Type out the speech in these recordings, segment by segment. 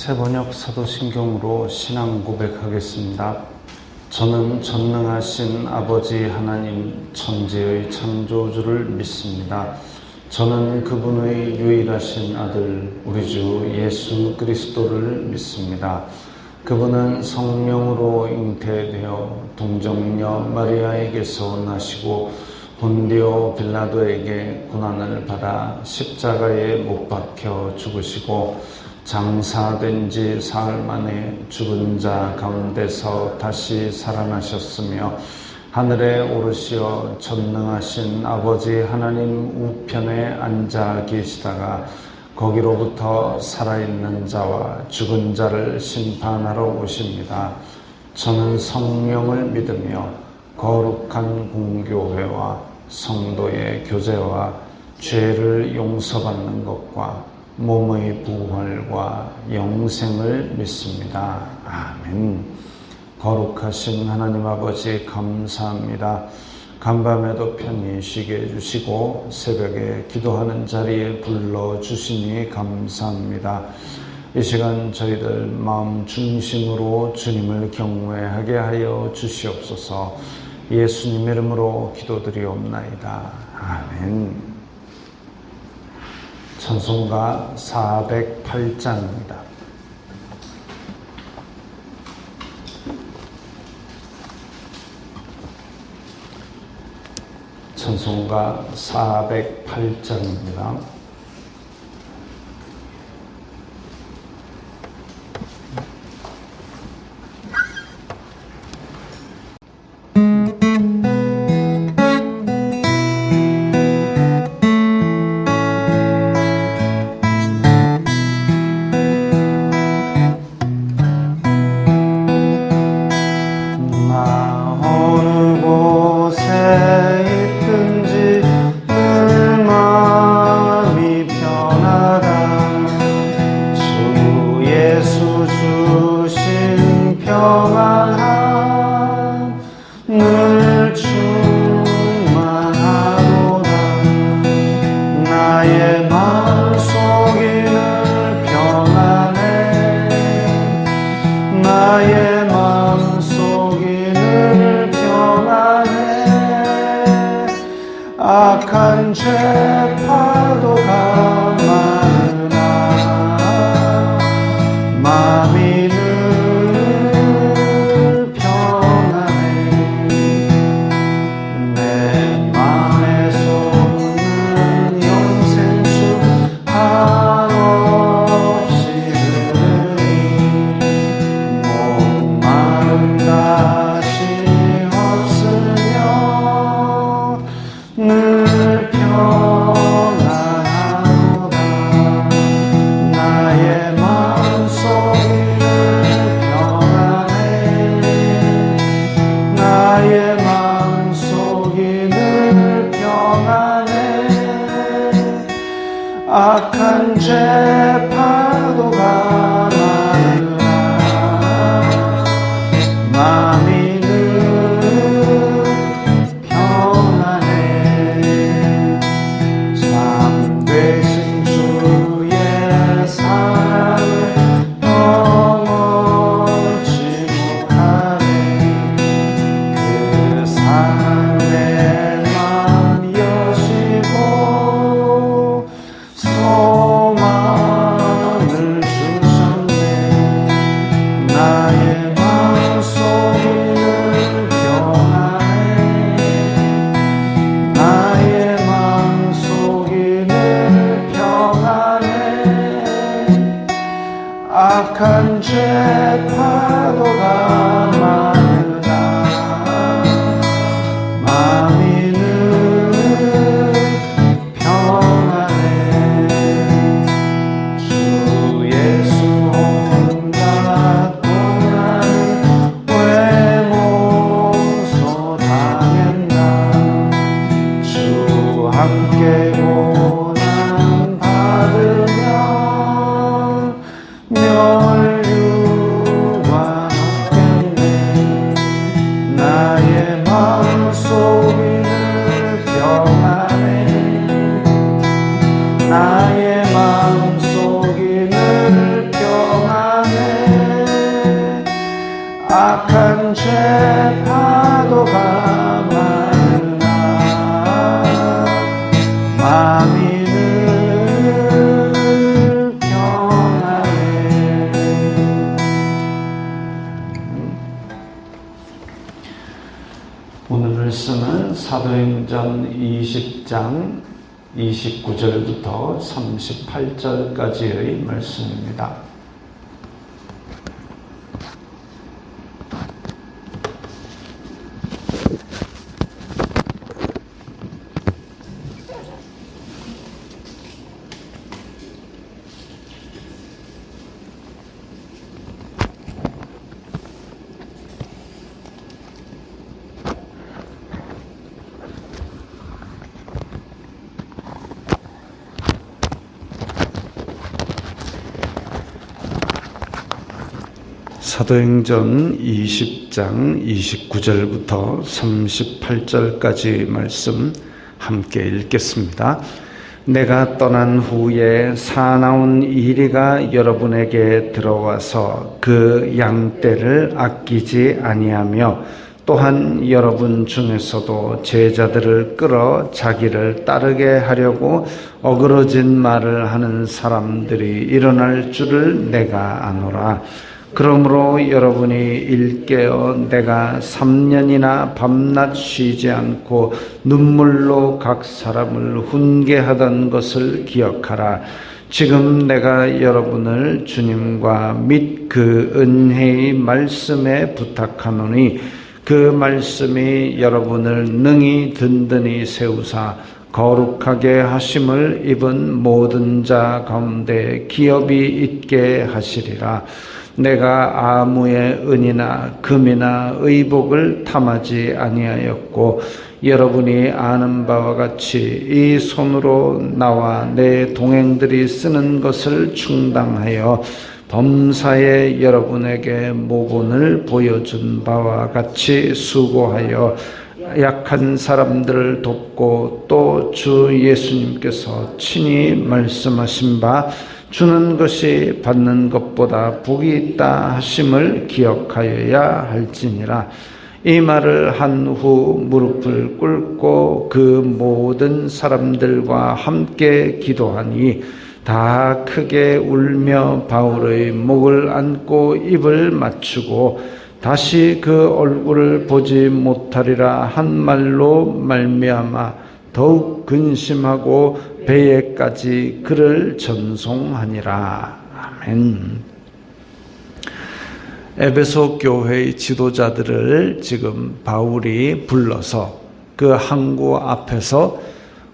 새번역 사도신경으로 신앙 고백하겠습니다. 저는 전능하신 아버지 하나님 천지의 창조주를 믿습니다. 저는 그분의 유일하신 아들 우리 주 예수 그리스도를 믿습니다. 그분은 성령으로 잉태되어 동정녀 마리아에게서 나시고 본디오 빌라도에게 고난을 받아 십자가에 못 박혀 죽으시고 장사된 지 사흘 만에 죽은 자 가운데서 다시 살아나셨으며 하늘에 오르시어 전능하신 아버지 하나님 우편에 앉아 계시다가 거기로부터 살아있는 자와 죽은 자를 심판하러 오십니다. 저는 성령을 믿으며 거룩한 공교회와 성도의 교제와 죄를 용서받는 것과 몸의 부활과 영생을 믿습니다. 아멘. 거룩하신 하나님 아버지 감사합니다. 간밤에도 편히 쉬게 해주시고 새벽에 기도하는 자리에 불러주시니 감사합니다. 이 시간 저희들 마음 중심으로 주님을 경외하게 하여 주시옵소서. 예수님 이름으로 기도드리옵나이다. 아멘. 찬송가 408장입니다. 찬송가 408장입니다. 악한 죄 파도가 많으나 마음이 늘 평안해. 내 맘에 솟는 영생수 한없이 흐르니 목마른 다시 없으며 늘 평안하도다. 나의 마음속이 늘 평안해. 나의 마음속이 늘 평안해. 악한 죄 파도가 많으나 마음이 늘 평안해. 참되신 주의 사랑을 넘어지 못하네. 그 사랑 내 맘 여시고 소망을 주셨네. 나의 마음속이 늘 평안해. 나의 마음속이 늘 평안해. 악한 죄 파도가 많으나 마음이 늘 평안해. 주 예수 온갖 고난을 왜 모소 당했나. 주 함께 고난 받으면 멸류관 없겠네. 나의 마음속이 늘 평안해. 나의 마음속이 늘 평안해. 사도행전 20장 29절부터 38절까지의 말씀입니다. 사도행전 20장 29절부터 38절까지 말씀 함께 읽겠습니다. 내가 떠난 후에 사나운 이리가 여러분에게 들어와서 그 양떼를 아끼지 아니하며 또한 여러분 중에서도 제자들을 끌어 자기를 따르게 하려고 어그러진 말을 하는 사람들이 일어날 줄을 내가 아노라. 그러므로 여러분이 일깨어 내가 3년이나 밤낮 쉬지 않고 눈물로 각 사람을 훈계하던 것을 기억하라. 지금 내가 여러분을 주님과 및 그 은혜의 말씀에 부탁하노니 그 말씀이 여러분을 능히 든든히 세우사 거룩하게 하심을 입은 모든 자 가운데 기업이 있게 하시리라. 내가 아무의 은이나 금이나 의복을 탐하지 아니하였고 여러분이 아는 바와 같이 이 손으로 나와 내 동행들이 쓰는 것을 충당하여 범사에 여러분에게 모본을 보여준 바와 같이 수고하여 약한 사람들을 돕고 또 주 예수님께서 친히 말씀하신 바 주는 것이 받는 것보다 복이 있다 하심을 기억하여야 할지니라. 이 말을 한 후 무릎을 꿇고 그 모든 사람들과 함께 기도하니 다 크게 울며 바울의 목을 안고 입을 맞추고 다시 그 얼굴을 보지 못하리라 한 말로 말미암아 더욱 근심하고 배에까지 그를 전송하니라. 아멘. 에베소 교회의 지도자들을 지금 바울이 불러서 그 항구 앞에서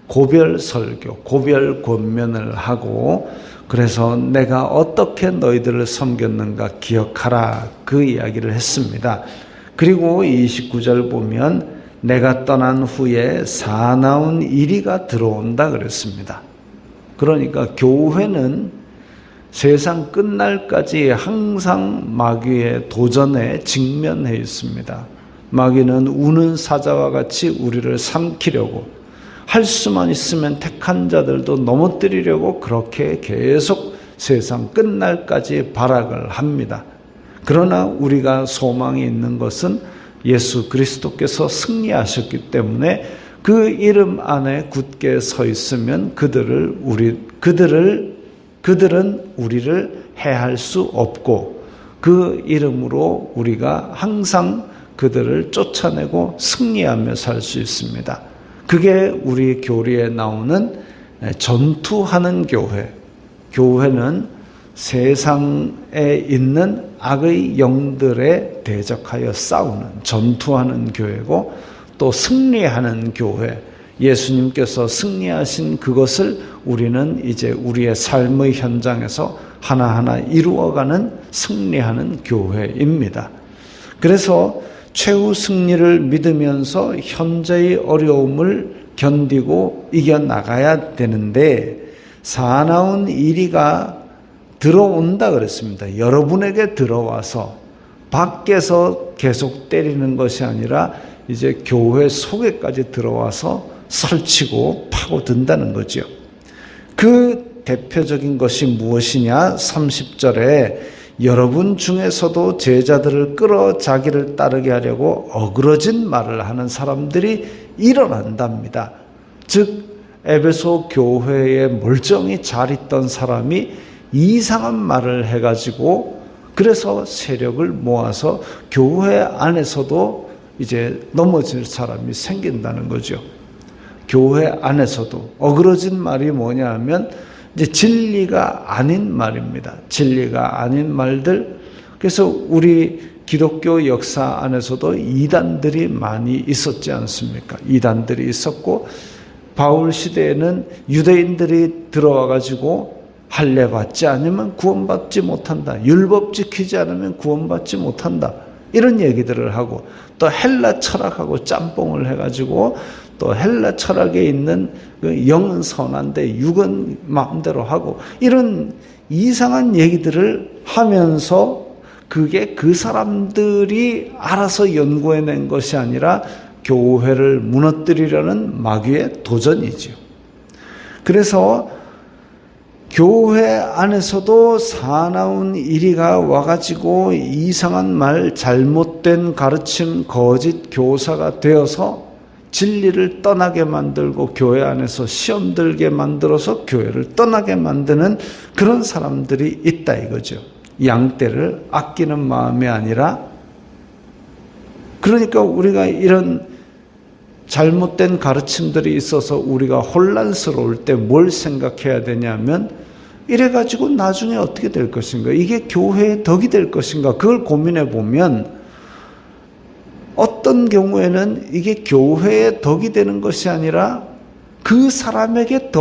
고별 설교, 고별 권면을 하고 그래서 내가 어떻게 너희들을 섬겼는가 기억하라 그 이야기를 했습니다. 그리고 29절 보면 내가 떠난 후에 사나운 이리가 들어온다 그랬습니다. 그러니까 교회는 세상 끝날까지 항상 마귀의 도전에 직면해 있습니다. 마귀는 우는 사자와 같이 우리를 삼키려고 할 수만 있으면 택한 자들도 넘어뜨리려고 그렇게 계속 세상 끝날까지 발악을 합니다. 그러나 우리가 소망이 있는 것은 예수 그리스도께서 승리하셨기 때문에 그 이름 안에 굳게 서 있으면 그들은 우리를 해할 수 없고 그 이름으로 우리가 항상 그들을 쫓아내고 승리하며 살 수 있습니다. 그게 우리 교리에 나오는 전투하는 교회. 교회는 세상에 있는 악의 영들에 대적하여 싸우는 전투하는 교회고 또 승리하는 교회. 예수님께서 승리하신 그것을 우리는 이제 우리의 삶의 현장에서 하나하나 이루어가는 승리하는 교회입니다. 그래서 최후 승리를 믿으면서 현재의 어려움을 견디고 이겨나가야 되는데 사나운 이리가 들어온다 그랬습니다. 여러분에게 들어와서 밖에서 계속 때리는 것이 아니라 이제 교회 속에까지 들어와서 설치고 파고든다는 거죠. 그 대표적인 것이 무엇이냐? 30절에 여러분 중에서도 제자들을 끌어 자기를 따르게 하려고 어그러진 말을 하는 사람들이 일어난답니다. 즉 에베소 교회에 멀쩡히 잘 있던 사람이 이상한 말을 해가지고 그래서 세력을 모아서 교회 안에서도 이제 넘어질 사람이 생긴다는 거죠. 교회 안에서도 어그러진 말이 뭐냐 하면 이제 진리가 아닌 말입니다. 진리가 아닌 말들. 그래서 우리 기독교 역사 안에서도 이단들이 많이 있었지 않습니까? 이단들이 있었고 바울 시대에는 유대인들이 들어와 가지고 할례 받지 않으면 구원받지 못한다. 율법 지키지 않으면 구원받지 못한다. 이런 얘기들을 하고 또 헬라 철학하고 짬뽕을 해가지고 또 헬라 철학에 있는 그 영은 선한데 육은 마음대로 하고 이런 이상한 얘기들을 하면서 그게 그 사람들이 알아서 연구해낸 것이 아니라 교회를 무너뜨리려는 마귀의 도전이지요. 그래서 교회 안에서도 사나운 이리가 와가지고 이상한 말, 잘못된 가르침, 거짓 교사가 되어서 진리를 떠나게 만들고 교회 안에서 시험 들게 만들어서 교회를 떠나게 만드는 그런 사람들이 있다 이거죠. 양떼를 아끼는 마음이 아니라, 그러니까 우리가 이런 잘못된 가르침들이 있어서 우리가 혼란스러울 때 뭘 생각해야 되냐면 이래가지고 나중에 어떻게 될 것인가, 이게 교회의 덕이 될 것인가, 그걸 고민해 보면 어떤 경우에는 이게 교회의 덕이 되는 것이 아니라 그 사람에게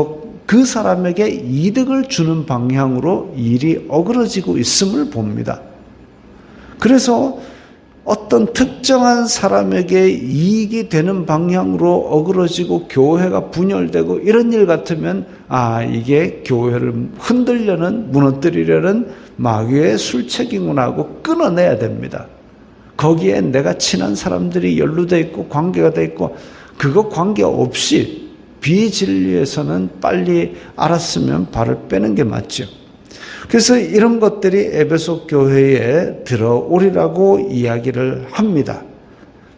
그 사람에게 이득을 주는 방향으로 일이 어그러지고 있음을 봅니다. 그래서 어떤 특정한 사람에게 이익이 되는 방향으로 어그러지고 교회가 분열되고 이런 일 같으면 이게 교회를 흔들려는, 무너뜨리려는 마귀의 술책이구나 하고 끊어내야 됩니다. 거기에 내가 친한 사람들이 연루되어 있고 관계가 되어 있고 그거 관계없이 비진리에서는 빨리 알았으면 발을 빼는 게 맞죠. 그래서 이런 것들이 에베소 교회에 들어오리라고 이야기를 합니다.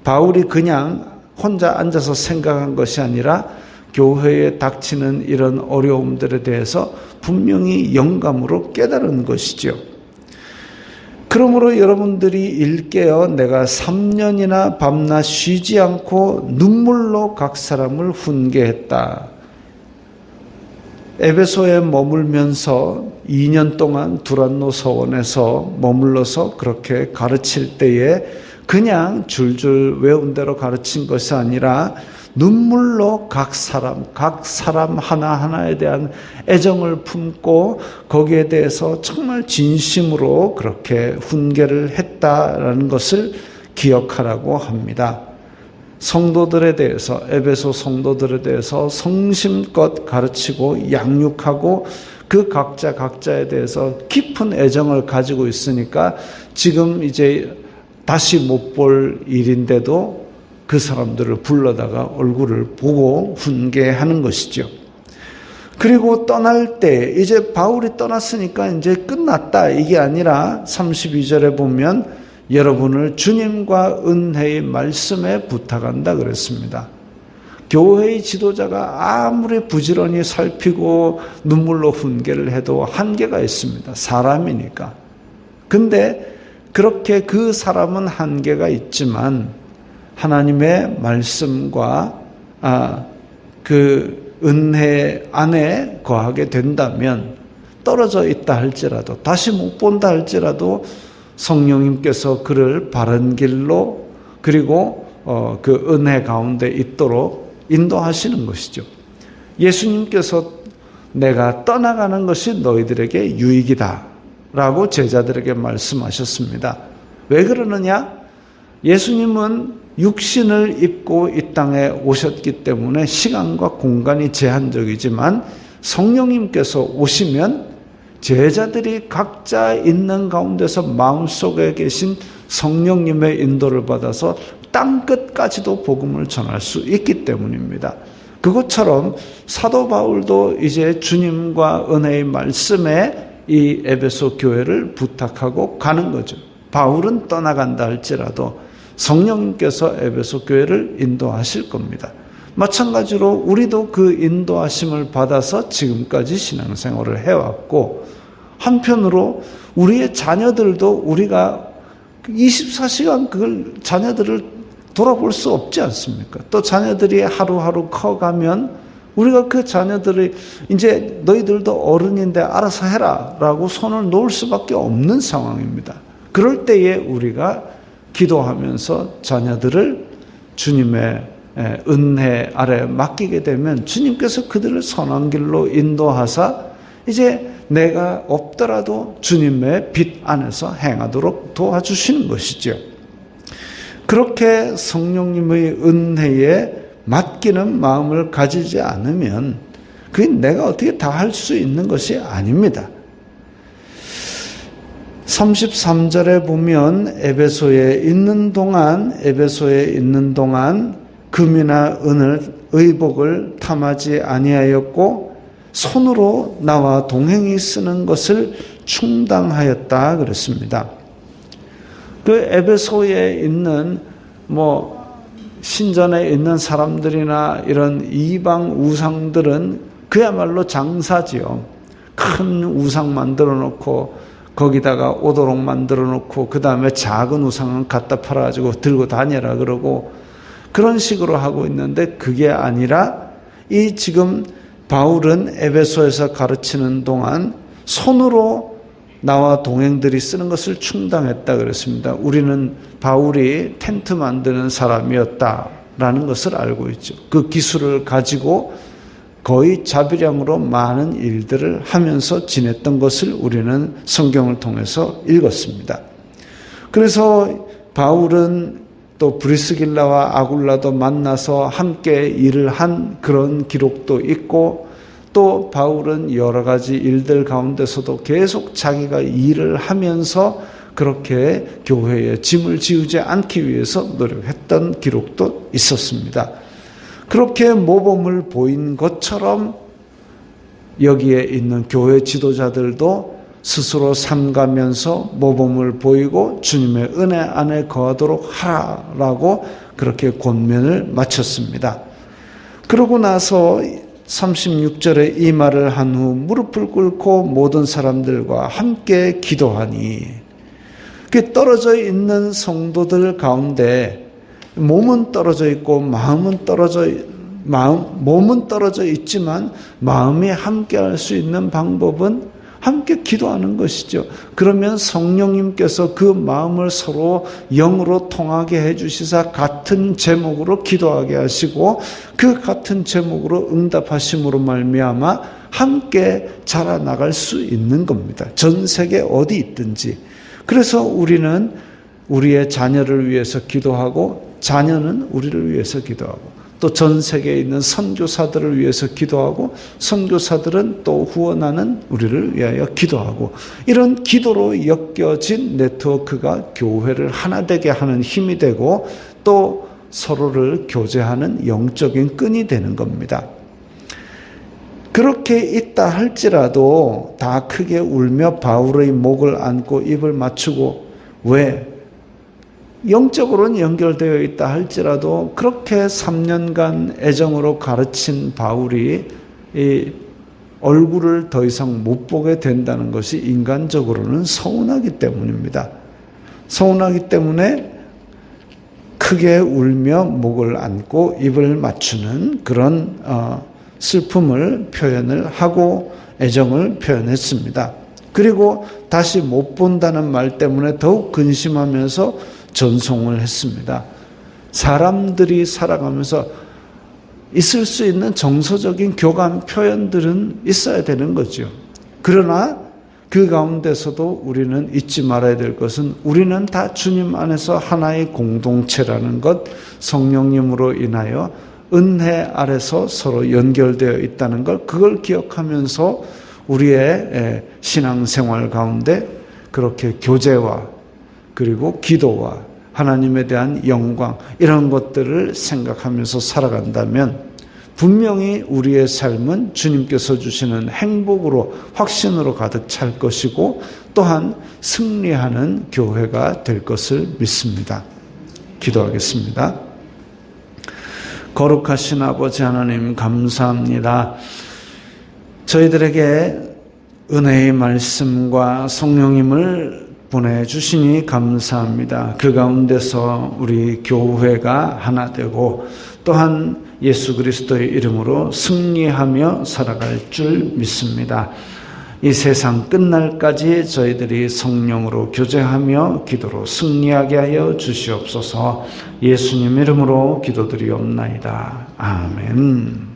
바울이 그냥 혼자 앉아서 생각한 것이 아니라 교회에 닥치는 이런 어려움들에 대해서 분명히 영감으로 깨달은 것이죠. 그러므로 여러분들이 읽게요. 내가 3년이나 밤낮 쉬지 않고 눈물로 각 사람을 훈계했다. 에베소에 머물면서 2년 동안 두란노 서원에서 머물러서 그렇게 가르칠 때에 그냥 줄줄 외운 대로 가르친 것이 아니라 눈물로 각 사람 하나하나에 대한 애정을 품고 거기에 대해서 정말 진심으로 그렇게 훈계를 했다라는 것을 기억하라고 합니다. 성도들에 대해서, 에베소 성도들에 대해서 성심껏 가르치고 양육하고 그 각자에 대해서 깊은 애정을 가지고 있으니까 지금 이제 다시 못 볼 일인데도 그 사람들을 불러다가 얼굴을 보고 훈계하는 것이죠. 그리고 떠날 때 이제 바울이 떠났으니까 이제 끝났다 이게 아니라 32절에 보면 여러분을 주님과 은혜의 말씀에 부탁한다 그랬습니다. 교회의 지도자가 아무리 부지런히 살피고 눈물로 훈계를 해도 한계가 있습니다. 사람이니까. 근데 그렇게 그 사람은 한계가 있지만 하나님의 말씀과 그 은혜 안에 거하게 된다면 떨어져 있다 할지라도 다시 못 본다 할지라도 성령님께서 그를 바른 길로 그리고 그 은혜 가운데 있도록 인도하시는 것이죠. 예수님께서 내가 떠나가는 것이 너희들에게 유익이다 라고 제자들에게 말씀하셨습니다. 왜 그러느냐? 예수님은 육신을 입고 이 땅에 오셨기 때문에 시간과 공간이 제한적이지만 성령님께서 오시면 제자들이 각자 있는 가운데서 마음속에 계신 성령님의 인도를 받아서 땅끝까지도 복음을 전할 수 있기 때문입니다. 그것처럼 사도 바울도 이제 주님과 은혜의 말씀에 이 에베소 교회를 부탁하고 가는 거죠. 바울은 떠나간다 할지라도 성령님께서 에베소 교회를 인도하실 겁니다. 마찬가지로 우리도 그 인도하심을 받아서 지금까지 신앙생활을 해왔고 한편으로 우리의 자녀들도 우리가 24시간 그걸 자녀들을 돌아볼 수 없지 않습니까? 또 자녀들이 하루하루 커가면 우리가 그 자녀들이 이제 너희들도 어른인데 알아서 해라 라고 손을 놓을 수밖에 없는 상황입니다. 그럴 때에 우리가 기도하면서 자녀들을 주님의 은혜 아래 맡기게 되면 주님께서 그들을 선한 길로 인도하사 이제 내가 없더라도 주님의 빛 안에서 행하도록 도와주시는 것이죠. 그렇게 성령님의 은혜에 맡기는 마음을 가지지 않으면 그게 내가 어떻게 다 할 수 있는 것이 아닙니다. 33절에 보면 에베소에 있는 동안 금이나 은을 의복을 탐하지 아니하였고 손으로 나와 동행이 쓰는 것을 충당하였다 그랬습니다. 그 에베소에 있는 신전에 있는 사람들이나 이런 이방 우상들은 그야말로 장사지요. 큰 우상 만들어 놓고 거기다가 오도록 만들어 놓고 그 다음에 작은 우상은 갖다 팔아가지고 들고 다녀라 그러고 그런 식으로 하고 있는데 그게 아니라 이 지금 바울은 에베소에서 가르치는 동안 손으로 나와 동행들이 쓰는 것을 충당했다 그랬습니다. 우리는 바울이 텐트 만드는 사람이었다라는 것을 알고 있죠. 그 기술을 가지고 거의 자비량으로 많은 일들을 하면서 지냈던 것을 우리는 성경을 통해서 읽었습니다. 그래서 바울은 또 브리스길라와 아굴라도 만나서 함께 일을 한 그런 기록도 있고 또 바울은 여러 가지 일들 가운데서도 계속 자기가 일을 하면서 그렇게 교회에 짐을 지우지 않기 위해서 노력했던 기록도 있었습니다. 그렇게 모범을 보인 것처럼 여기에 있는 교회 지도자들도 스스로 삼가면서 모범을 보이고 주님의 은혜 안에 거하도록 하라라고 그렇게 권면을 마쳤습니다. 그러고 나서 36절에 이 말을 한 후 무릎을 꿇고 모든 사람들과 함께 기도하니 그 떨어져 있는 성도들 가운데 몸은 떨어져 있고 몸은 떨어져 있지만 마음이 함께 할 수 있는 방법은 함께 기도하는 것이죠. 그러면 성령님께서 그 마음을 서로 영으로 통하게 해주시사 같은 제목으로 기도하게 하시고 그 같은 제목으로 응답하심으로 말미암아 함께 자라나갈 수 있는 겁니다. 전 세계 어디 있든지. 그래서 우리는 우리의 자녀를 위해서 기도하고 자녀는 우리를 위해서 기도하고 또 전 세계에 있는 선교사들을 위해서 기도하고 선교사들은 또 후원하는 우리를 위하여 기도하고 이런 기도로 엮여진 네트워크가 교회를 하나 되게 하는 힘이 되고 또 서로를 교제하는 영적인 끈이 되는 겁니다. 그렇게 있다 할지라도 다 크게 울며 바울의 목을 안고 입을 맞추고 왜? 영적으로는 연결되어 있다 할지라도 그렇게 3년간 애정으로 가르친 바울이 이 얼굴을 더 이상 못 보게 된다는 것이 인간적으로는 서운하기 때문입니다. 서운하기 때문에 크게 울며 목을 안고 입을 맞추는 그런 슬픔을 표현을 하고 애정을 표현했습니다. 그리고 다시 못 본다는 말 때문에 더욱 근심하면서 전송을 했습니다. 사람들이 살아가면서 있을 수 있는 정서적인 교감 표현들은 있어야 되는 거죠. 그러나 그 가운데서도 우리는 잊지 말아야 될 것은 우리는 다 주님 안에서 하나의 공동체라는 것, 성령님으로 인하여 은혜 아래서 서로 연결되어 있다는 걸 그걸 기억하면서 우리의 신앙생활 가운데 그렇게 교제와 그리고 기도와 하나님에 대한 영광 이런 것들을 생각하면서 살아간다면 분명히 우리의 삶은 주님께서 주시는 행복으로 확신으로 가득 찰 것이고 또한 승리하는 교회가 될 것을 믿습니다. 기도하겠습니다. 거룩하신 아버지 하나님 감사합니다. 저희들에게 은혜의 말씀과 성령님을 보내주시니 감사합니다. 그 가운데서 우리 교회가 하나 되고 또한 예수 그리스도의 이름으로 승리하며 살아갈 줄 믿습니다. 이 세상 끝날까지 저희들이 성령으로 교제하며 기도로 승리하게 하여 주시옵소서. 예수님 이름으로 기도드리옵나이다. 아멘.